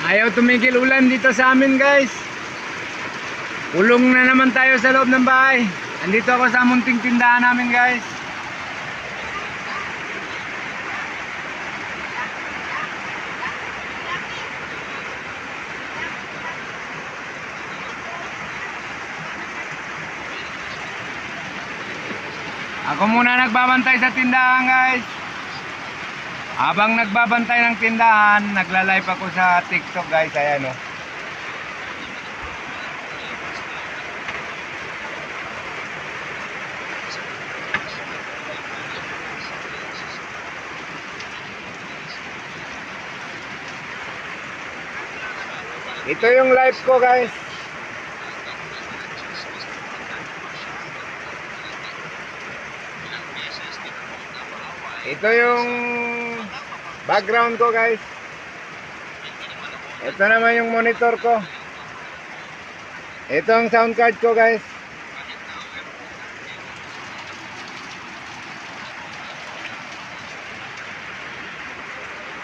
Ayaw tumigil ulan dito sa amin, guys. Ulong na naman tayo sa loob ng bahay. Andito ako sa munting tindahan namin, guys. Ako muna nagbabantay sa tindahan, guys. Habang nagbabantay ng tindahan, nagla-live ako sa TikTok, guys. Ayan, oh. Ito yung live ko, guys. Ito yung background ko, guys. Ito naman yung monitor ko. Ito ang sound card ko, guys.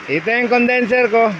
Ito yung condenser ko.